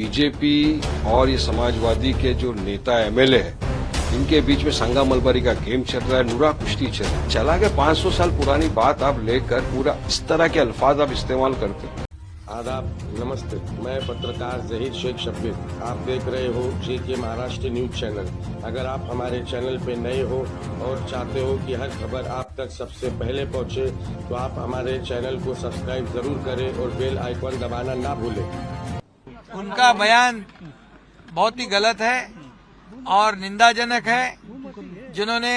BJP और ये समाजवादी के जो नेता एमएलए हैं, इनके बीच में संगा मलबारी का गेम चल रहा है, नूरा कुश्ती चल रहा है। चला के 500 साल पुरानी बात आप लेकर पूरा इस तरह के अल्फाज आप इस्तेमाल करते हैं। आदाब, नमस्ते। मैं पत्रकार जहीर शेख शब्बीर। आप देख रहे हो JK महाराष्ट्र न्यूज चैनल। अगर आप हमारे चैनल पे नए हो और चाहते हो कि हर खबर आप तक सबसे पहले पहुंचे, तो आप हमारे चैनल को सब्सक्राइब जरूर करें और बेल आइकॉन दबाना ना भूलें। उनका बयान बहुत ही गलत है और निंदाजनक है। जिन्होंने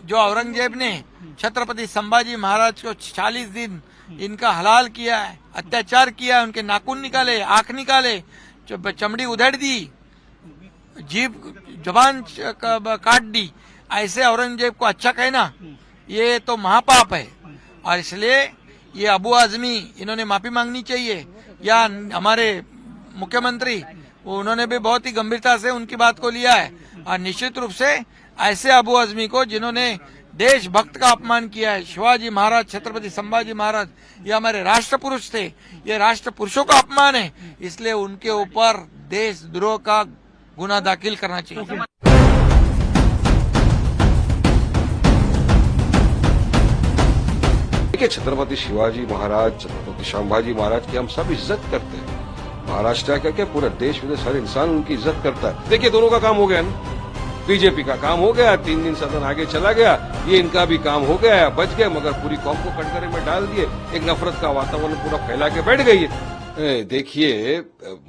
जो औरंगजेब ने छत्रपति संभाजी महाराज को 40 दिन इनका हलाल किया है, अत्याचार किया है, उनके नाखून निकाले, आंख निकाले, चमड़ी उधेड़ दी, जीभ जबान काट दी, ऐसे औरंगजेब को अच्छा कहना ये तो महापाप है। और इसलिए ये अबू आजमी इन्होंने माफी मांगनी चाहिए, या हमारे मुख्यमंत्री उन्होंने भी बहुत ही गंभीरता से उनकी बात को लिया है। और निश्चित रूप से ऐसे अबू आजमी को जिन्होंने देशभक्त का अपमान किया है, शिवाजी महाराज, छत्रपति संभाजी महाराज, ये हमारे राष्ट्र पुरुष थे, ये राष्ट्र पुरुषों का अपमान है, इसलिए उनके ऊपर देशद्रोह का गुना दाखिल करना चाहिए। देखिए, छत्रपति शिवाजी महाराज, छत्रपति संभाजी महाराज की हम सब इज्जत करते हैं। महाराष्ट्र का पूरा देश विदेश हर इंसान उनकी इज्जत करता है। देखिए, दोनों का काम हो गया ना। बीजेपी का काम हो गया, 3 दिन सदन आगे चला गया, ये इनका भी काम हो गया, बच गए, मगर पूरी कौम को कटघरे में डाल दिए। एक नफरत का वातावरण पूरा फैला के बैठ गई है। देखिए,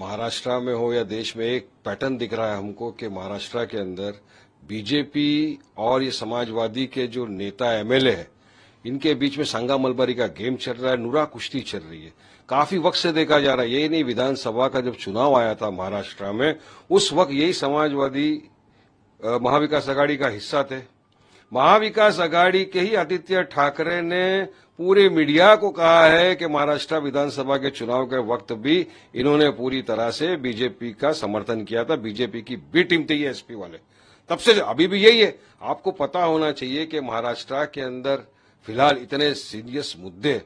महाराष्ट्र में हो या देश में एक पैटर्न दिख रहा है हमको कि महाराष्ट्र के अंदर बीजेपी और ये समाजवादी के जो नेता एमएलए हैं, इनके बीच में संगा मलबारी का गेम चल रहा है, नूरा कुश्ती चल रही है। काफी वक्त से देखा जा रहा है। यही नहीं, विधानसभा का जब चुनाव आया था महाराष्ट्र में, उस वक्त यही समाजवादी महाविकास आघाड़ी का हिस्सा थे। महाविकास आघाड़ी के ही आदित्य ठाकरे ने पूरे मीडिया को कहा है कि महाराष्ट्र विधानसभा के चुनाव के वक्त भी इन्होंने पूरी तरह से बीजेपी का समर्थन किया था। बीजेपी की बी टीम थी ये एसपी वाले, तब से अभी भी यही है। आपको पता होना चाहिए कि महाराष्ट्र के अंदर फिलहाल इतने सीरियस मुद्दे,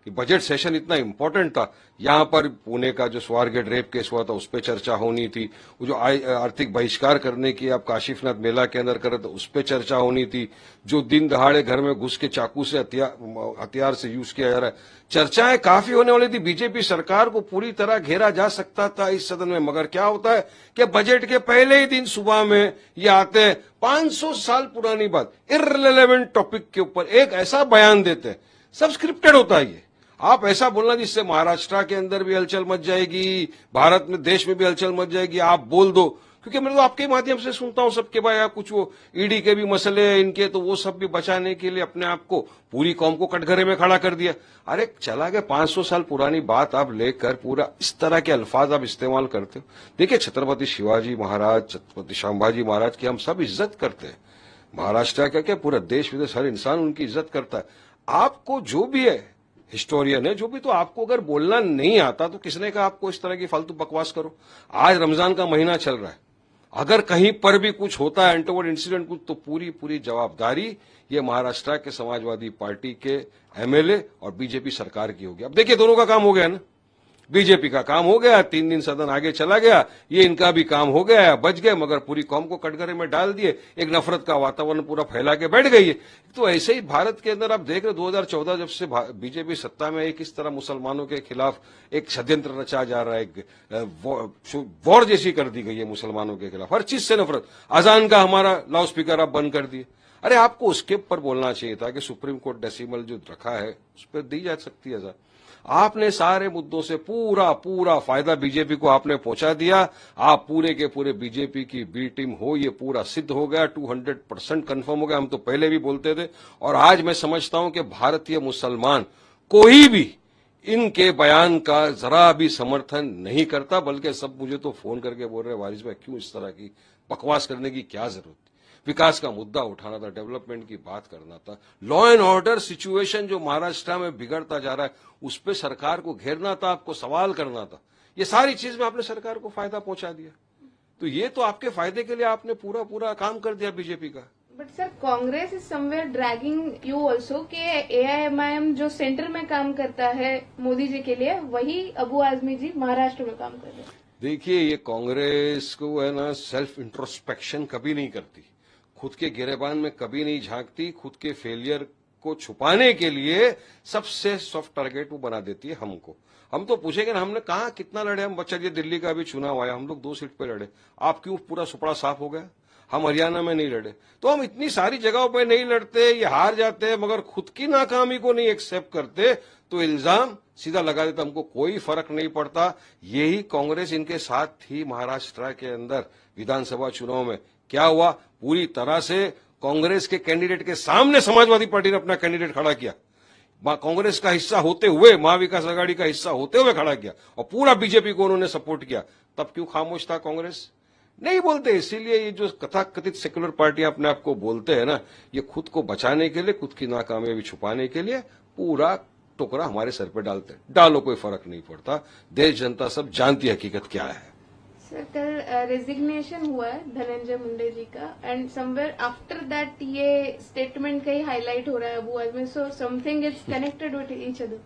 बजट सेशन इतना इंपॉर्टेंट था। यहां पर पुणे का जो स्वारगेट रेप केस हुआ था उस पर चर्चा होनी थी। वो जो आर्थिक बहिष्कार करने की आप काशीनाथ मेला के अंदर करे तो उस पर चर्चा होनी थी। जो दिन दहाड़े घर में घुस के चाकू से हथियार से यूज किया जा रहा है, चर्चाएं काफी होने वाली थी। बीजेपी सरकार को पूरी तरह घेरा जा सकता था इस सदन में, मगर क्या होता है कि बजट के पहले ही दिन सुबह में ये आते हैं, 500 साल पुरानी बात, इररिलेवेंट टॉपिक के ऊपर एक ऐसा बयान देते हैं। सब स्क्रिप्टेड होता है ये। आप ऐसा बोलना जिससे महाराष्ट्र के अंदर भी हलचल मच जाएगी, भारत में, देश में भी हलचल मच जाएगी, आप बोल दो। क्योंकि मैं तो आपके माध्यम से सुनता हूं सबके भाई, आप कुछ वो ईडी के भी मसले हैं इनके, तो वो सब भी बचाने के लिए अपने आप को, पूरी कौम को कटघरे में खड़ा कर दिया। अरे चला गया 500 साल पुरानी बात आप लेकर पूरा इस तरह के अल्फाज आप इस्तेमाल करते हो। देखिए, छत्रपति शिवाजी महाराज, छत्रपति संभाजी महाराज की हम सब इज्जत करते हैं। महाराष्ट्र का क्या पूरा देश विदेश हर इंसान उनकी इज्जत करता है। आपको जो भी है, हिस्टोरियन है जो भी, तो आपको अगर बोलना नहीं आता तो किसने कहा आपको इस तरह की फालतू बकवास करो। आज रमजान का महीना चल रहा है, अगर कहीं पर भी कुछ होता है अनटोवर्ड इंसिडेंट कुछ, तो पूरी जवाबदारी ये महाराष्ट्र के समाजवादी पार्टी के एमएलए और बीजेपी सरकार की होगी। अब देखिए, दोनों का काम हो गया ना। बीजेपी का काम हो गया, 3 दिन सदन आगे चला गया, ये इनका भी काम हो गया, बच गए, मगर पूरी कौम को कटघरे में डाल दिए। एक नफरत का वातावरण पूरा फैला के बैठ गई है। तो ऐसे ही भारत के अंदर आप देख रहे 2014 जब से बीजेपी सत्ता में, एक इस तरह मुसलमानों के खिलाफ एक षड्यंत्र रचा जा रहा है, एक वॉर जैसी कर दी गई है मुसलमानों के खिलाफ, हर चीज से नफरत। अजान का हमारा लाउड स्पीकर आप बंद कर दिए। अरे आपको उसके ऊपर बोलना चाहिए था कि सुप्रीम कोर्ट डेसिमल जो रखा है उस पर दी जा सकती है अजान। आपने सारे मुद्दों से पूरा फायदा बीजेपी को आपने पहुंचा दिया। आप पूरे के पूरे बीजेपी की बी टीम हो, ये पूरा सिद्ध हो गया, 200% कंफर्म हो गया। हम तो पहले भी बोलते थे, और आज मैं समझता हूं कि भारतीय मुसलमान कोई भी इनके बयान का जरा भी समर्थन नहीं करता, बल्कि सब मुझे तो फोन करके बोल रहे, वारिस भाई क्यों इस तरह की बकवास करने की क्या जरूरत थी। विकास का मुद्दा उठाना था, डेवलपमेंट की बात करना था, लॉ एंड ऑर्डर सिचुएशन जो महाराष्ट्र में बिगड़ता जा रहा है उस पर सरकार को घेरना था, आपको सवाल करना था। ये सारी चीज में आपने सरकार को फायदा पहुंचा दिया। तो ये तो आपके फायदे के लिए आपने पूरा काम कर दिया बीजेपी का। But sir, Congress is somewhere dragging you also के AIMIM जो सेंटर में काम करता है मोदी जी के लिए, वही अबू आजमी जी महाराष्ट्र में काम कर रहे हैं। देखिए, ये कांग्रेस को है ना, सेल्फ इंट्रोस्पेक्शन कभी नहीं करती, खुद के गिरेबान में कभी नहीं झांकती, खुद के फेलियर को छुपाने के लिए सबसे सॉफ्ट टारगेट वो बना देती है हमको। हम तो पूछेंगे ना, हमने कहा कितना लड़े हम, बच्चा ये दिल्ली का भी चुनाव आया, हम लोग 2 सीट पे लड़े, आप क्यों पूरा सुपड़ा साफ हो गया? हम हरियाणा में नहीं लड़े, तो हम इतनी सारी जगहों पे नहीं लड़ते, ये हार जाते, मगर खुद की नाकामी को नहीं एक्सेप्ट करते तो इल्जाम सीधा लगा देता, हमको कोई फर्क नहीं पड़ता। यही कांग्रेस इनके साथ थी महाराष्ट्र के अंदर विधानसभा चुनाव में। क्या हुआ? पूरी तरह से कांग्रेस के कैंडिडेट के सामने समाजवादी पार्टी ने अपना कैंडिडेट खड़ा किया, कांग्रेस का हिस्सा होते हुए, महाविकास आघाड़ी का हिस्सा होते हुए खड़ा किया, और पूरा बीजेपी को उन्होंने सपोर्ट किया। तब क्यों खामोश था कांग्रेस? नहीं बोलते। इसीलिए ये जो कथाकथित सेक्युलर पार्टियां अपने आप को बोलते हैं ना, ये खुद को बचाने के लिए, खुद की नाकामयाबी छुपाने के लिए पूरा टोकरा हमारे सर पे डालते हैं। डालो, कोई फर्क नहीं पड़ता, देश जनता सब जानती है हकीकत क्या है। सर, कल रेजिग्नेशन हुआ है धनंजय मुंडे जी का, एंड समवेयर आफ्टर दैट ये स्टेटमेंट कहीं हाईलाइट हो रहा है Abu Azmi, so something is connected with each other.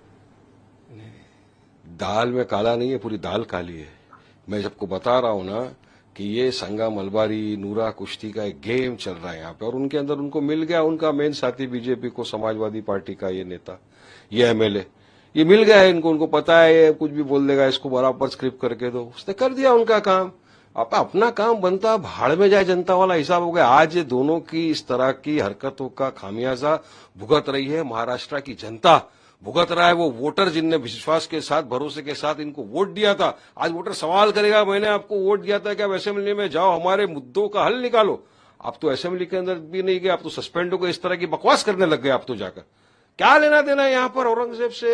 दाल में काला नहीं है, पूरी दाल काली है। मैं सबको बता रहा हूं ना कि ये संगा मलबारी, नूरा कुश्ती का एक गेम चल रहा है यहाँ पे, और उनके अंदर उनको मिल गया उनका मेन साथी बीजेपी को, समाजवादी पार्टी का ये नेता, ये एमएलए, ये मिल गया है इनको। उनको पता है ये कुछ भी बोल देगा, इसको बराबर स्क्रिप्ट करके दो, उसने कर दिया उनका काम। अब अपना काम बनता, भाड़ में जाए जनता वाला हिसाब हो गया। आज ये दोनों की इस तरह की हरकतों का खामियाजा भुगत रही है महाराष्ट्र की जनता, भुगत रहा है वो वोटर जिनने विश्वास के साथ, भरोसे के साथ इनको वोट दिया था। आज वोटर सवाल करेगा, मैंने आपको वोट दिया था कि आप असेंबली में जाओ, हमारे मुद्दों का हल निकालो। आप तो असेंबली के अंदर भी नहीं गए, आप तो सस्पेंड हो गए, इस तरह की बकवास करने लग गए आप तो जाकर। क्या लेना देना है यहाँ पर औरंगजेब से,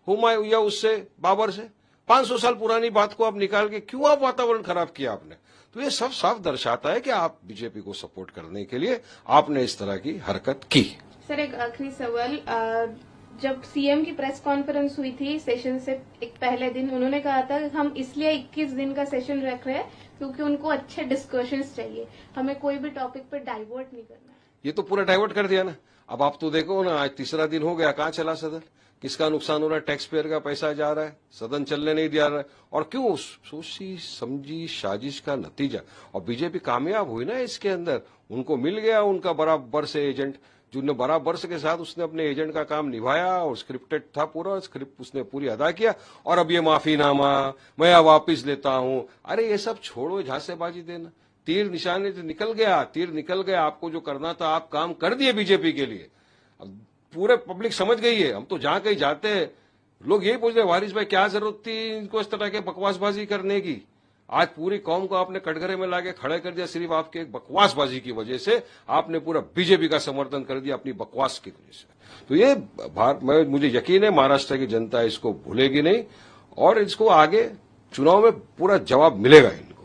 हुमायूं या उससे, बाबर से? 500 साल पुरानी बात को आप निकाल के क्यों आप वातावरण खराब किया आपने? तो ये सब साफ दर्शाता है कि आप बीजेपी को सपोर्ट करने के लिए आपने इस तरह की हरकत की। सर, एक आखिरी सवाल, जब सीएम की प्रेस कॉन्फ्रेंस हुई थी सेशन से एक पहले दिन, उन्होंने कहा था कि हम इसलिए 21 दिन का सेशन रख रहे हैं क्योंकि उनको अच्छे डिस्कशंस चाहिए, हमें कोई भी टॉपिक पे डाइवर्ट नहीं करना है। ये तो पूरा डाइवर्ट कर दिया ना। अब आप तो देखो ना, आज तीसरा दिन हो गया, कहाँ चला सदन? किसका नुकसान हो रहा है? टैक्स पेयर का पैसा जा रहा है, सदन चलने नहीं दिया रहा है। और क्यों? सोची समझी साजिश का नतीजा। और बीजेपी कामयाब हुई ना इसके अंदर, उनको मिल गया उनका बराबर से एजेंट, जिन्होंने बराबर से के साथ उसने अपने एजेंट का काम निभाया, और स्क्रिप्टेड था पूरा, स्क्रिप्ट उसने पूरी अदा किया। और अब ये माफीनामा मैं वापिस लेता हूं, अरे ये सब छोड़ो, झांसेबाजी देना। तीर निशाने से निकल गया, तीर निकल गया। आपको जो करना था आप काम कर दिए बीजेपी के लिए। अब पूरे पब्लिक समझ गई है। हम तो जहां कहीं जाते हैं लोग यही पूछते हैं, वारिस भाई क्या जरूरत थी इनको इस तरह के बकवासबाजी करने की? आज पूरी कौम को आपने कटघरे में लाके खड़े कर दिया सिर्फ आपके एक बकवासबाजी की वजह से। आपने पूरा बीजेपी का समर्थन कर दिया अपनी बकवास की वजह से। तो ये मुझे यकीन है महाराष्ट्र की जनता इसको भूलेगी नहीं, और इसको आगे चुनाव में पूरा जवाब मिलेगा इनको।